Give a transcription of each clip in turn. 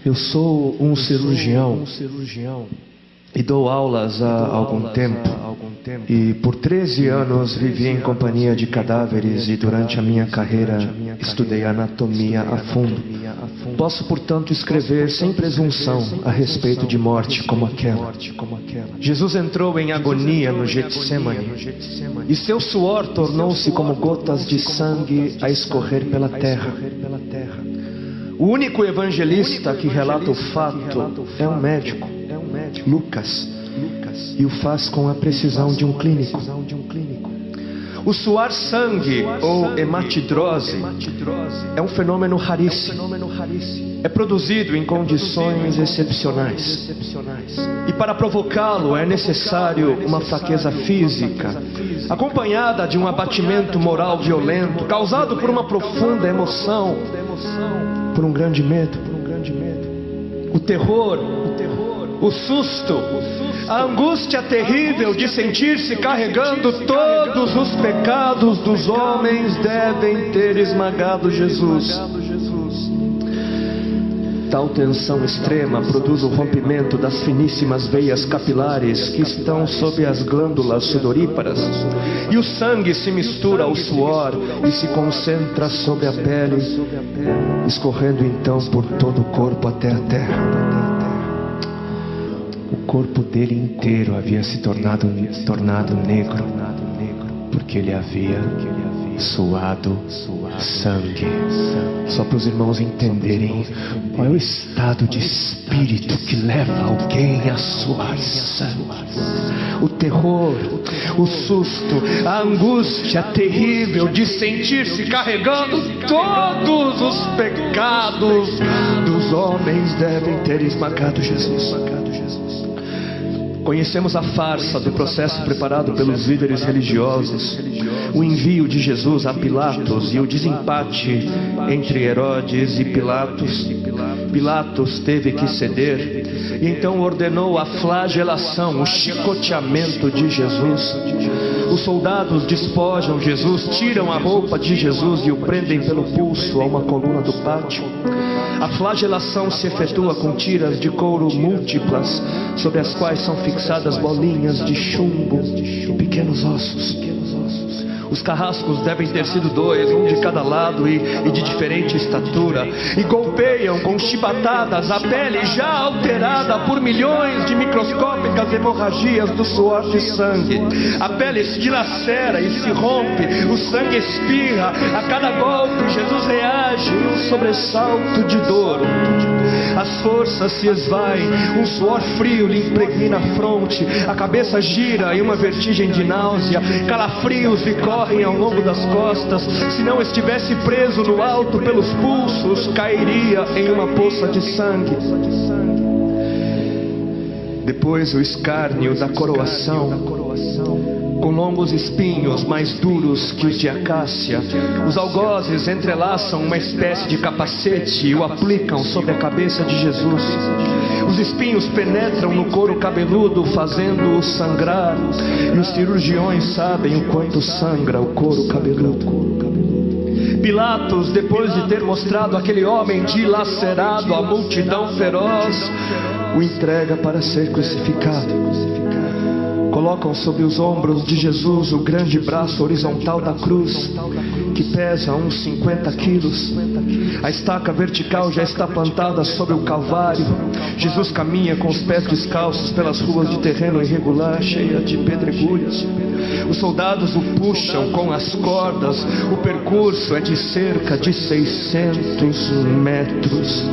Eu sou um cirurgião e dou aulas há algum tempo. E por 13 anos vivi em companhia de cadáveres e durante a minha carreira estudei anatomia a fundo. Posso, portanto, escrever sem presunção a respeito de morte como aquela. Jesus entrou em agonia no Getsemane e seu suor tornou-se como gotas de sangue a escorrer pela terra. O único evangelista que relata o fato é um médico, Lucas, e o faz com a precisão de um clínico. O suar sangue, ou hematidrose, é um fenômeno raríssimo. É produzido em condições excepcionais. E para provocá-lo é necessário uma fraqueza física, acompanhada de um abatimento moral violento, causado por uma profunda emoção, por um grande medo. O terror, o susto, a angústia terrível de sentir-se carregando todos os pecados dos homens devem ter esmagado Jesus. Tal tensão extrema produz o rompimento das finíssimas veias capilares que estão sob as glândulas sudoríparas, e o sangue se mistura ao suor e se concentra sobre a pele, escorrendo então por todo o corpo até a terra. O corpo dele inteiro havia se tornado negro, porque ele havia suado sangue. Só para os irmãos entenderem qual é o estado de espírito que leva alguém a suar sangue. O terror, o susto, a angústia terrível de sentir-se carregando todos os pecados dos homens devem ter esmagado Jesus. Conhecemos a farsa do processo preparado pelos líderes religiosos, o envio de Jesus a Pilatos e o desempate entre Herodes e Pilatos. Pilatos teve que ceder e então ordenou a flagelação, o chicoteamento de Jesus. Os soldados despojam Jesus, tiram a roupa de Jesus e o prendem pelo pulso a uma coluna do pátio. A flagelação se efetua com tiras de couro múltiplas, sobre as quais são fixadas bolinhas de chumbo e pequenos ossos. Os carrascos devem ter sido 2, um de cada lado e de diferente estatura, e golpeiam com chibatadas a pele já alterada por milhões de microscópicas hemorragias do suor de sangue. A pele se dilacera e se rompe, o sangue espirra. A cada golpe Jesus reage em um sobressalto de dor. As forças se esvaem, um suor frio lhe impregna a fronte, a cabeça gira em uma vertigem de náusea, calafrios lhe correm ao longo das costas. Se não estivesse preso no alto pelos pulsos, cairia em uma poça de sangue. Depois o escárnio da coroação, com longos espinhos mais duros que os de acácia. Os algozes entrelaçam uma espécie de capacete e o aplicam sobre a cabeça de Jesus. Os espinhos penetram no couro cabeludo, fazendo-o sangrar, e os cirurgiões sabem o quanto sangra o couro cabeludo. Pilatos, depois de ter mostrado aquele homem dilacerado à multidão feroz, o entrega para ser crucificado. Colocam sobre os ombros de Jesus o grande braço horizontal da cruz, que pesa uns 50 quilos. A estaca vertical já está plantada sobre o Calvário. Jesus caminha com os pés descalços pelas ruas de terreno irregular, cheia de pedregulhos. Os soldados o puxam com as cordas. O percurso é de cerca de 600 metros.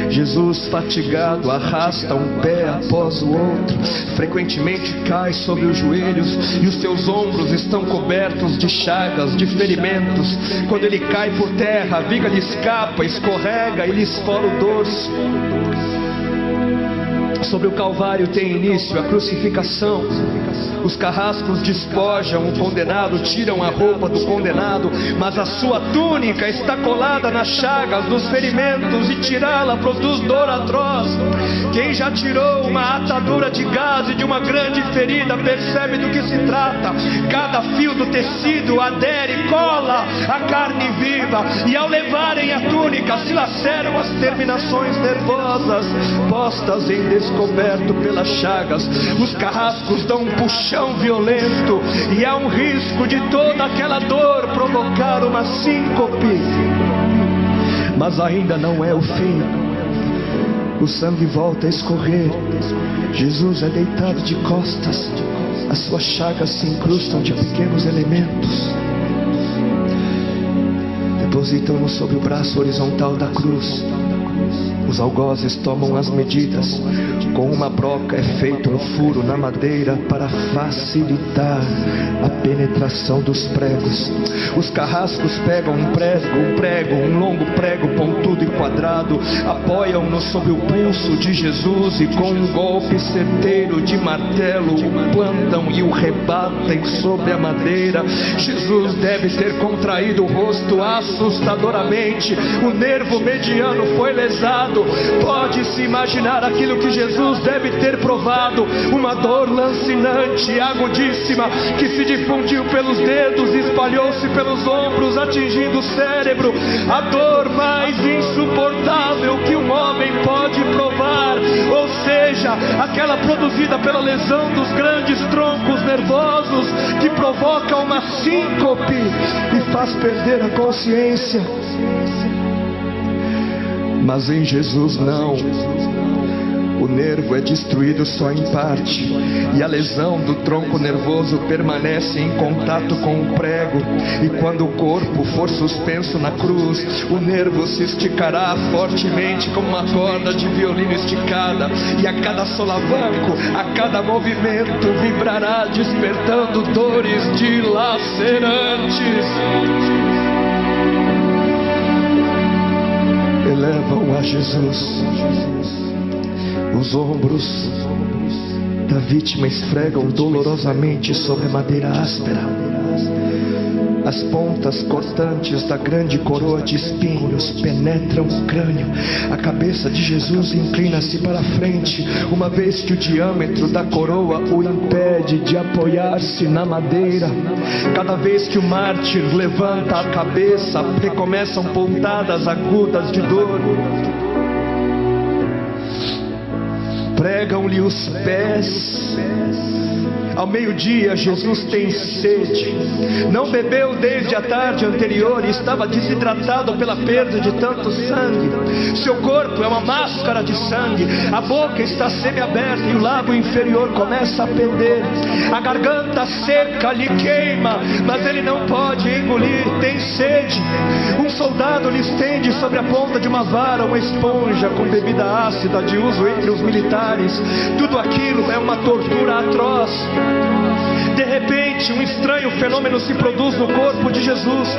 Jesus, fatigado, arrasta um pé após o outro. Frequentemente cai sobre os joelhos e os seus ombros estão cobertos de chagas, de ferimentos. Quando ele cai por terra, a viga lhe escapa, escorrega e lhe esfola o dorso. Sobre o Calvário tem início a crucificação. Os carrascos despojam o condenado, tiram a roupa do condenado, mas a sua túnica está colada nas chagas, nos ferimentos, e tirá-la produz dor atroz. Quem já tirou uma atadura de gás e de uma grande ferida percebe do que se trata. Cada fio do tecido adere e cola a carne viva, e ao levarem a túnica se laceram as terminações nervosas postas em descoberto pelas chagas. Os carrascos dão um puxão violento, e há um risco de toda aquela dor provocar uma síncope. Mas ainda não é o fim. O sangue volta a escorrer. Jesus é deitado de costas. As suas chagas se incrustam de pequenos elementos. Depositam-no sobre o braço horizontal da cruz. Os algozes tomam as medidas. Com uma broca é feito um furo na madeira para facilitar a penetração dos pregos. Os carrascos pegam um prego, um longo prego pontudo e quadrado, apoiam-no sobre o pulso de Jesus e com um golpe certeiro de martelo o plantam e o rebatem sobre a madeira. Jesus deve ter contraído o rosto assustadoramente. O nervo mediano foi lesado. Pode-se imaginar aquilo que Jesus deve ter provado: uma dor lancinante e agudíssima que se difundiu pelos dedos e espalhou-se pelos ombros, atingindo o cérebro. A dor mais insuportável que um homem pode provar, ou seja, aquela produzida pela lesão dos grandes troncos nervosos, que provoca uma síncope e faz perder a consciência. Mas em Jesus não. O nervo é destruído só em parte, e a lesão do tronco nervoso permanece em contato com o prego. E quando o corpo for suspenso na cruz, o nervo se esticará fortemente como uma corda de violino esticada, e a cada solavanco, a cada movimento, vibrará despertando dores dilacerantes. Elevam a Jesus. Os ombros da vítima esfregam dolorosamente sobre a madeira áspera. As pontas cortantes da grande coroa de espinhos penetram o crânio. A cabeça de Jesus inclina-se para a frente, uma vez que o diâmetro da coroa o impede de apoiar-se na madeira. Cada vez que o mártir levanta a cabeça, recomeçam pontadas agudas de dor. Pregam-lhe os pés. Ao meio-dia, Jesus tem sede. Não bebeu desde a tarde anterior e estava desidratado pela perda de tanto sangue. Seu corpo é uma máscara de sangue. A boca está semiaberta e o lábio inferior começa a pender. A garganta seca lhe queima, mas ele não pode engolir. Tem sede. Um soldado lhe estende sobre a ponta de uma vara uma esponja com bebida ácida de uso entre os militares. Tudo aquilo é uma tortura atroz. De repente, um estranho fenômeno se produz no corpo de Jesus.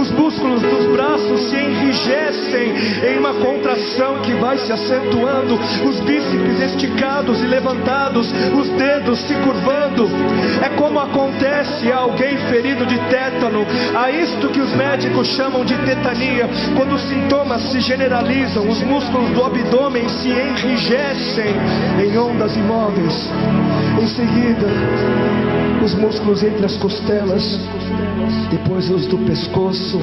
Os músculos dos braços se enrijecem em uma contração que vai se acentuando. Os bíceps esticados e levantados, os dedos se curvando. É como acontece a alguém ferido de tétano. A isto que os médicos chamam de tetania. Quando os sintomas se generalizam, os músculos do abdômen se enrijecem em ondas imóveis. Em seguida, os músculos entre as costelas, depois os do pescoço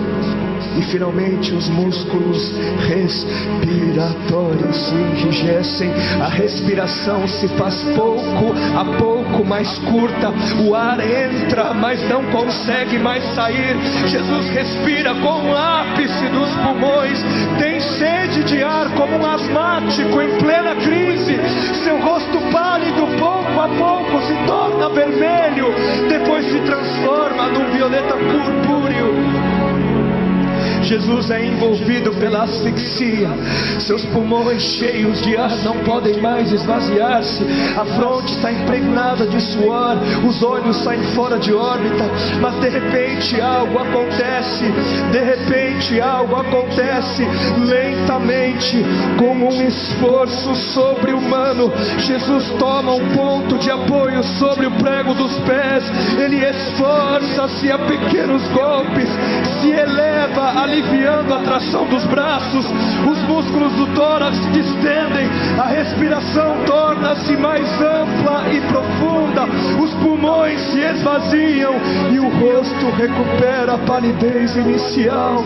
e finalmente os músculos respiratórios se enrijecem. A respiração se faz pouco a pouco mais curta. O ar entra, mas não consegue mais sair. Jesus respira com o ápice dos pulmões. Tem sede de ar como um asmático em plena crise. Seu rosto pálido pouco a pouco se torna vermelho, depois se transforma num violeta purpúreo. Jesus é envolvido pela asfixia. Seus pulmões cheios de ar não podem mais esvaziar-se. A fronte está impregnada de suor, os olhos saem fora de órbita. Mas de repente algo acontece. De repente algo acontece. Lentamente, com um esforço sobre-humano, Jesus toma um ponto de apoio sobre o prego dos pés. Ele esforça-se a pequenos golpes, se eleva, aliviando a tração dos braços. Os músculos do tórax se distendem, a respiração torna-se mais ampla e profunda, os pulmões se esvaziam e o rosto recupera a palidez inicial.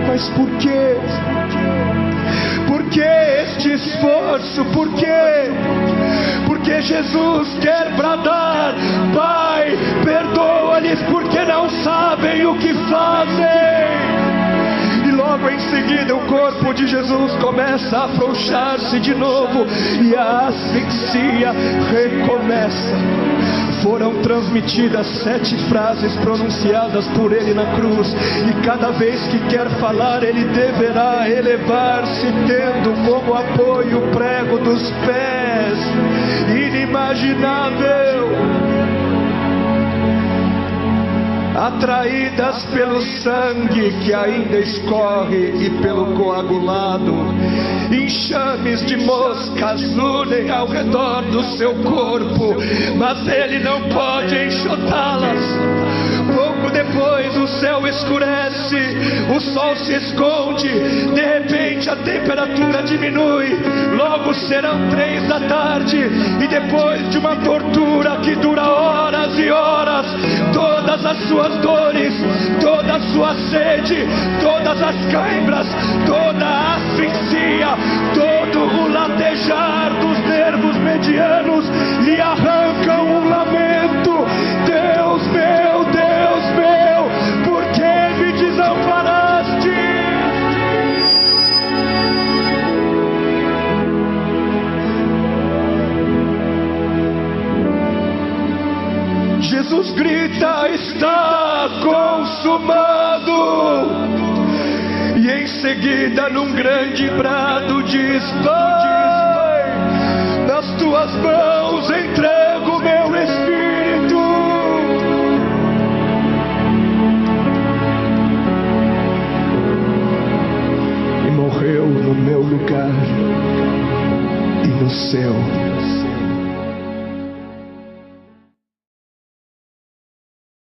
Mas por quê? Por que este esforço? Por quê? Porque Jesus quer bradar: Pai, perdoa-lhes porque não sabem o que fazem. E logo em seguida o corpo de Jesus começa a afrouxar-se de novo e a asfixia recomeça. Foram transmitidas 7 frases pronunciadas por ele na cruz, e cada vez que quer falar ele deverá elevar-se, tendo como apoio o prego dos pés. Inimaginável! Atraídas pelo sangue que ainda escorre e pelo coagulado, enxames de moscas unem ao redor do seu corpo, mas ele não pode enxotá-las. Pouco depois o céu escurece, o sol se esconde, de repente a temperatura diminui, logo serão 3 da tarde, e depois de uma tortura que dura horas e horas, todas as suas dores, toda a sua sede, todas as cãibras, toda a asfixia, todo o latejar dos nervos medianos lhe arrancam um lamento: Deus meu, por que me desamparaste? Jesus grita: está consumado! E em seguida, num grande brado, diz: Pai, nas tuas mãos entrego meu espírito. E morreu no meu lugar e no seu.